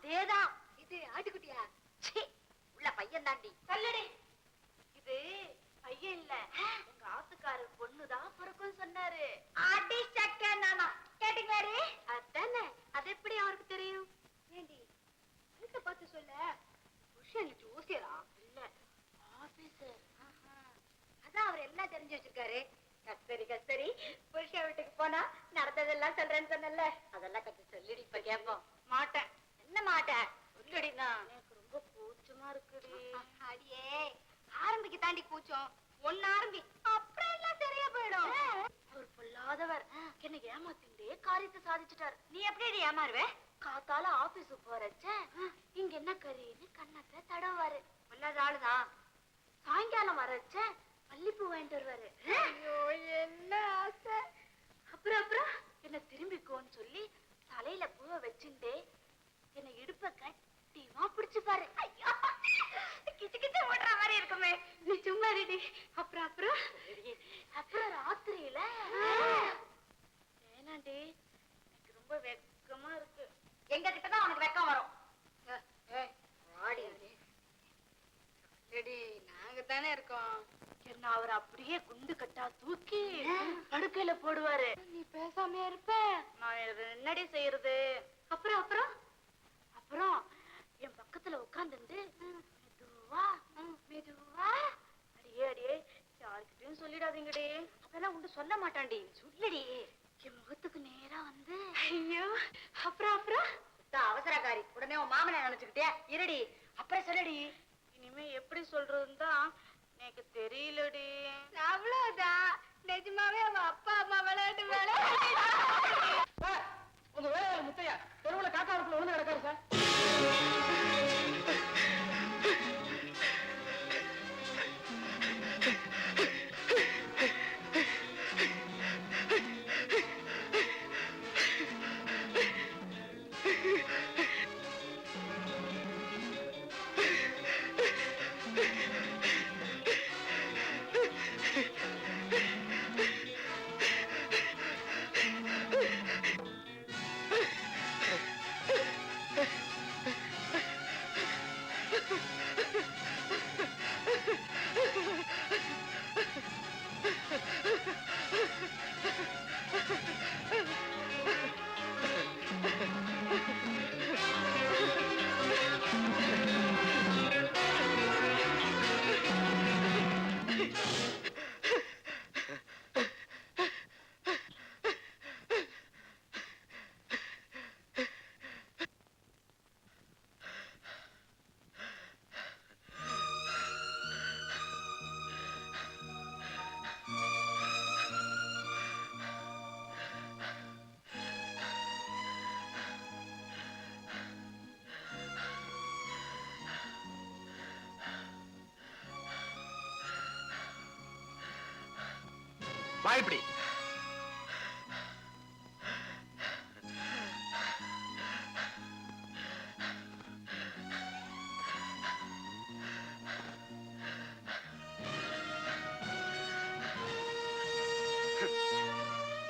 அதேதான். இது ஆட்டுக்குட்டியா? உள்ள பையன் தாண்டி. சொல்லடி. இது பையன் இல்ல, உங்க ஆத்துக்காரர் பொண்ணுதான் பிறக்கும் சொன்னாரு. அடி சக்க நானா கேட்டீங்களா? அதானே, அது எப்படி அவருக்கு தெரியும்? ஏண்டி வீட்டை பார்த்து சொல்ல. புருஷன் ஜோசியரா? இல்ல, ஆபீசர். அதான் அவர் எல்லாம் தெரிஞ்சு வச்சிருக்காரு. கஸ்தரி கஸ்தரி, புருஷன் வீட்டுக்கு போனா நடந்ததெல்லாம் சொல்றேன்னு சொன்னல, அதெல்லாம் கொஞ்சம் சொல்லிடி. இப்ப கேட்போம். மாட்டேன். என்ன மாட்டேன்? சொல்லுடினா. எனக்கு ரொம்ப கூச்சமா இருக்குடி. அடியே ஆரம்பிக்கு தாண்டி கூச்சம். ஒன்னு ஆரம்பி, அப்புறம் எல்லாம் சரியா போயிடும். அவர் பொல்லாதவர். என்ன ஏமாத்திண்டே காரியத்தை சாதிச்சுட்டார். நீ எப்படி ஏமாறுவே? காத்தால ஆபீஸு போறச்ச இங்க என்ன கறின்னு கண்ணத்தை தடவாரு. பொல்லாத ஆளுதான். சாயங்காலம் வரச்ச மல்லிப்பூ வாங்கிட்டு வருவாரு. ஐயோ என்ன ஆசை. அப்புறம் என்ன திரும்பிக்கோன்னு சொல்லி தலையில பூவை வச்சுட்டே என்ன இடுப்ப கட்டிமா பிடிச்சுப்பாரு. ஐயோ கிச்சு கிச்சு ஓடுற மாதிரி இருக்குமே. நீ சும்மா ரெடி. அப்புறம் ராத்திரியில வேணாண்டி, எனக்கு ரொம்ப வெக்கமா இருக்கு. எங்க கிட்டதான் உனக்கு வெக்கம் வரும். நாங்க தானே இருக்கோம். என்ன அவர் அப்படியே குண்டு கட்டா தூக்கி படுக்கையில போடுவாரு. நீ பேசாம இருப்ப. நான் என்னடி செய்யறது? அப்புறம் என் பக்கத்துல உட்கார்ந்துட்டு மெதுவா மெதுவா அடியே யாருக்கிட்டையும் சொல்லிடாதீங்கடி. அதெல்லாம் உண்டு சொல்ல மாட்டான்டி. சொல்லடி. என் முகத்துக்கு நேரா வந்து ஐயோ அப்புறம் அவசரக்காரி. உடனே உன் மாமனை நினைச்சுக்கிட்டே இருடி. அப்புறம் சொல்லடி. இனிமே எப்படி சொல்றதுன்னு தான் எனக்கு தெரியலடி. அவ்வளவுதான். நிஜமாவே அவன் அப்பா அம்மா விளையாட்டு வேலை. உங்க வேலை முத்தையா தெருவுல காக்காவுக்குள்ள ஒண்ணு கிடக்காரு சார். இப்படி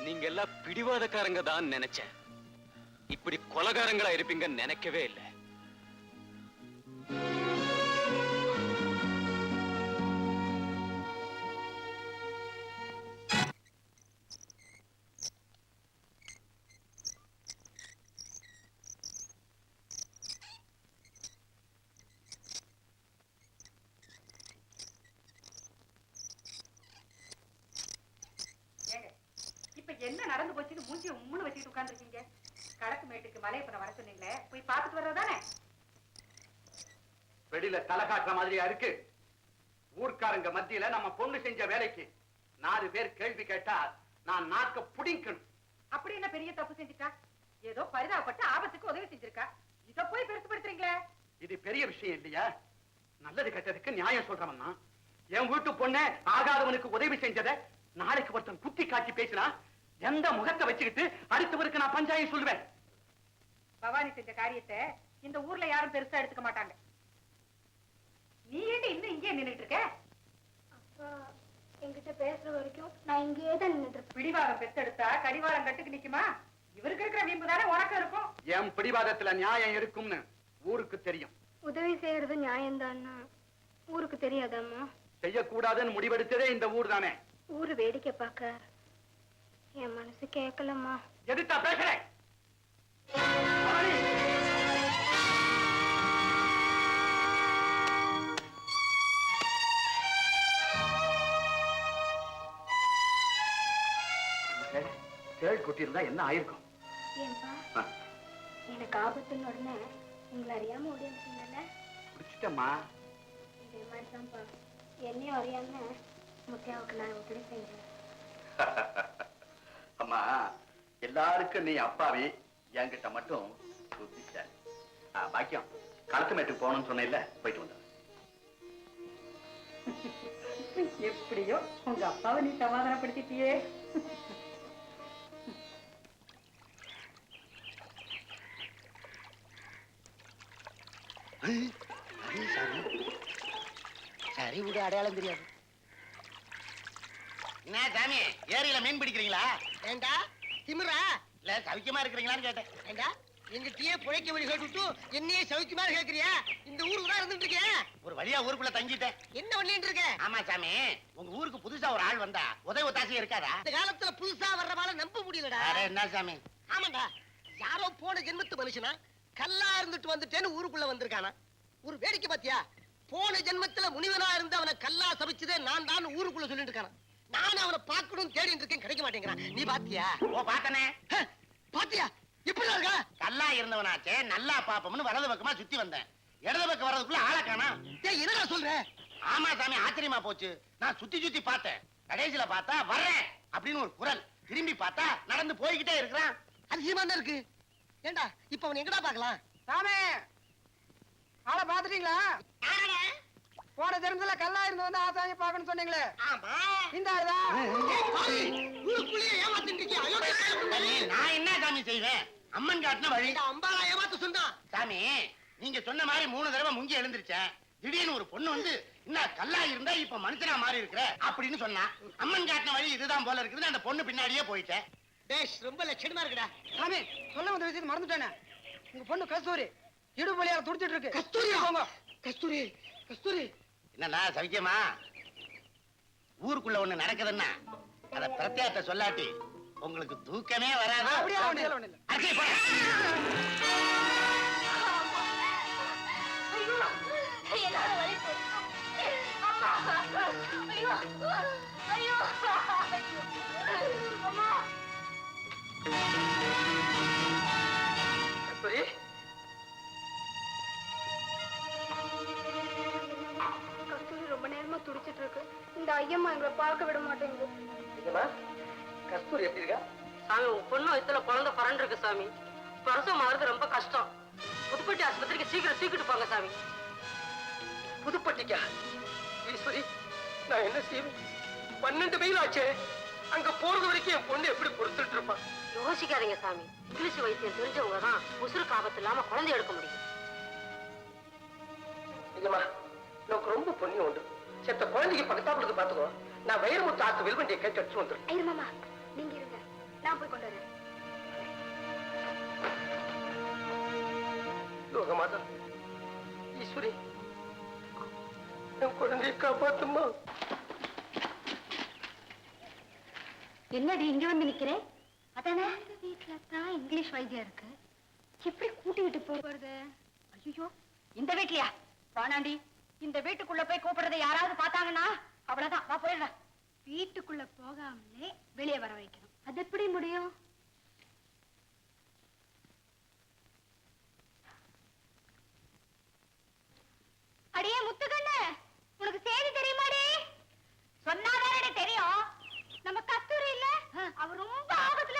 நீங்க எல்லாம் பிடிவாதக்காரங்க தான் நினைச்சேன். இப்படி கொலகாரங்களா இருப்பீங்கன்னு நினைக்கவே இல்லை. என்ன நடந்து போச்சுன்னு மூஞ்சி உம்முன்னு வச்சுட்டு உட்கார்ந்துருக்கீங்க? கலக்கு மேட்டுக்கு மலையப்பனை வர சொன்னீங்களே, போய் பார்த்துட்டு வர்றதானே? வெளியில தலை காட்டுற மாதிரியா இருக்கு. ஊர்க்காரங்க மத்தியில நம்ம பொண்ணு செஞ்ச வேலைக்கு 4 பேர் கேள்வி கேட்டா நான் நாக்க புடிக்கணும். அப்படி என்ன பெரிய தப்பு செஞ்சுட்டா? ஏதோ பரிதாபப்பட்டு ஆபத்துக்கு உதவி செஞ்சிருக்கா. இத போய் பெருசுபடுத்துறீங்களே. இது பெரிய விஷயம் இல்லையா? நல்லது கெட்டதுக்கு நியாயம் சொல்றவன். என் வீட்டு பொண்ணு ஆகாதவனுக்கு உதவி செஞ்சதை நாளைக்கு ஒருத்தன் குத்தி காட்டி பேசினா எந்த முகத்தை வச்சுக்கிட்டு அடுத்தவருக்கு நான் பஞ்சாயம் சொல்லுவேன்? பவானி செஞ்ச காரியத்தை இந்த ஊர்ல யாரும் பெருசா எடுத்துக்க மாட்டாங்க. நீ ஏன் இன்னும் இங்கே நின்னுட்டு இருக்க? அப்பா என்கிட்ட பேசுற வரைக்கும் நான் இங்கேயே தான் நின்னுட்டு. பிடிவாதம் பெத்தெடுத்தா கடிவாளம் கட்டுக்கு நிக்குமா? இவருக்கு இருக்கிற வீம்பு தானே உனக்கு இருக்கும். என் பிடிவாதத்துல நியாயம் இருக்கும்னு ஊருக்கு தெரியும். உதவி செய்யறது நியாயம்தான்னா ஊருக்கு தெரியாதாம்மா? செய்யக்கூடாதுன்னு முடிவெடுத்ததே இந்த ஊர் தானே. ஊரு வேடிக்கை பார்க்க என் மனசு கேட்கலம்மா. எதுக்கா பேசுறேன்? தேள் குட்டி இருந்தா என்ன ஆயிருக்கும்? ஏன்பா எனக்கு ஆபத்துன்னு உடனே உங்களை அறியாம ஓடி வந்துட்டீங்கல்ல? குடிச்சிட்டம்மா. இதே மாதிரிதான்ப்பா என்னையும் அறியாம முத்தியாவுக்கு நான் உதவி செஞ்சேன். அம்மா, எல்லாருக்கும் நீ அப்பாவி, என்கிட்ட மட்டும் புத்திசாலி. பாக்கியம், களத்து மேட்டுக்கு போகணும்னு சொன்னேன்ல, போயிட்டு வந்தேன். எப்படியோ உங்க அப்பாவை நீ சமாதானப்படுத்திட்டியே. சரி விடு, அடையாளம் தெரியாது. என்ன சாமி, ஏரியில மீன் பிடிக்கிறீங்களா? ஏண்டா திமிரா? இல்ல சௌக்கியமா இருக்கிறீங்களான்னு கேட்டேன். ஏண்டா எங்கிட்டயே புழைக்க வழி கேட்டுட்டு என்னையே சௌக்கியமா கேக்குறியா? இந்த ஊருக்கு தான் இருந்துட்டு இருக்கேன். ஒரு வழியா ஊருக்குள்ள தங்கிட்டேன். என்ன பண்ணிட்டு இருக்க? ஆமா சாமி, உங்க ஊருக்கு புதுசா ஒரு ஆள் வந்தா உதவி ஒத்தாசி இருக்காதா? இந்த காலத்துல புதுசா வர்றவால நம்ப முடியலடா. என்ன சாமி? ஆமாண்டா, யாரோ போன ஜென்மத்து மனுஷனா கல்லா இருந்துட்டு வந்துட்டேன்னு ஊருக்குள்ள வந்திருக்கானா? ஒரு வேடிக்கை பாத்தியா? போன ஜென்மத்துல முனிவனா இருந்து அவனை கல்லா சபிச்சதே நான் தான் ஊருக்குள்ள சொல்லிட்டு இருக்கான. நான் அவனை பார்க்கணும் தேடிட்டு இருக்கேன், கிடைக்க மாட்டேங்கிறான். நீ பாத்தியா? ஓ பாத்தனே. பாத்தியா இப்படி இருக்கா? கல்லா இருந்தவனாச்சே, நல்லா பாப்போம்னு வலது பக்கமா சுத்தி வந்தேன். இடது பக்கம் வர்றதுக்குள்ள ஆளை காணோம். டேய் என்னடா சொல்ற? ஆமா சாமி, ஆச்சரியமா போச்சு. நான் சுத்தி சுத்தி பார்த்தேன். கடைசியில பார்த்தா வர்றேன் அப்படின்னு ஒரு குரல். திரும்பி பார்த்தா நடந்து போய்கிட்டே இருக்கிறான். அதிசயமா தான் இருக்கு. ஏண்டா இப்ப அவன் எங்கடா பார்க்கலாம்? சாமி, ஆளை பாத்துட்டீங்களா? போன ஜென்மத்துல கல்லா இருந்து வந்து ஆசாமி பாக்கணும்னு சொன்னீங்களே, இந்த ஆளுதான். நான் என்ன சாமி செய்வேன்? அம்மன் காட்டின வழி. அம்பாலா ஏமாத்து சொன்னா சாமி, நீங்க சொன்ன மாதிரி 3 தடவை முங்கி எழுந்திருச்சேன். திடீர்னு ஒரு பொண்ணு வந்து இன்னும் கல்லா இருந்தா இப்ப மனுஷனா மாறி இருக்கிற அப்படின்னு சொன்னா. அம்மன் காட்டின வழி இதுதான் போல இருக்குது. அந்த பொண்ணு பின்னாடியே போயிட்டேன். டேஷ் ரொம்ப லட்சணமா இருக்குடா. சாமி, சொல்ல வந்த விஷயத்தை மறந்துட்டேனே. உங்க பொண்ணு கஸ்தூரி இடுபலியால துடிச்சிட்டு இருக்கு. கஸ்தூரி போங்க. கஸ்தூரி கஸ்தூரி. என்னண்ணா சவிக்கமா? ஊருக்குள்ள ஒண்ணு நடக்குதுன்னா அத பிரத்யாட்ட சொல்லாட்டி உங்களுக்கு தூக்கமே வராது. அப்படியே ஒண்ணு இல்ல. அடே போடா. என்னால வலி போச்சு. அம்மா. ஐயோ. ஐயோ. அம்மா. கஸ்தூரி, கஸ்தூரி ரொம்ப நேரமா துடிச்சிட்டு இருக்கு. இந்த ஐயம்மா எங்களை பார்க்க விட மாட்டேங்குது. கஸ்தூரி எப்படி இருக்கா? சாமி, உங்க பொண்ணு வயித்துல குழந்தை பறந்து இருக்கு சாமி. பிரசவம் ஆகுறது ரொம்ப கஷ்டம். புதுப்பட்டி ஆஸ்பத்திரிக்கு சீக்கிரம் தூக்கிட்டு போங்க சாமி. புதுப்பட்டிக்கா? ஈஸ்வரி, நான் என்ன செய்வேன்? 12 மைல் ஆச்சே. அங்க போறது வரைக்கும் என் பொண்ணு எப்படி பொறுத்துட்டு இருப்பான்? யோசிக்காதீங்க சாமி. இங்கிலீஷ் வைத்தியம் தெரிஞ்சவங்க தான் உசுருக்கு ஆபத்து இல்லாம குழந்தை எடுக்க முடியும். இல்லம்மா, எனக்கு ரொம்ப புண்ணியம் உண்டு. செத்த குழந்தைக்கு பக்கத்தாப்புல பாத்துக்கோ. நான் வைரமுத்து ஆத்து வெல்வண்டியை கேட்டு எடுத்து வந்துடுறேன். ஐயோ மாமா, நீங்க இருங்க, நான் போய் கொண்டு வரேன். லோகமாதா, ஈஸ்வரி, என் குழந்தையை காப்பாத்துமா. என்னடி இங்க வந்து நிக்கிறேன்? அதானே வீட்டுல தான் இங்கிலீஷ் வைத்தியம் இருக்கு. எப்படி கூட்டிக்கிட்டு போறது? ஐயோ, இந்த வீட்லயா? வானாண்டி, இந்த வீட்டுக்குள்ள போய் கூப்பிடுறதை யாராவது பார்த்தாங்கன்னா அவ்வளவுதான். வா போயிடுறேன். வீட்டுக்குள்ள போகாமலே வெளியே வர வைக்கணும். அது எப்படி முடியும்?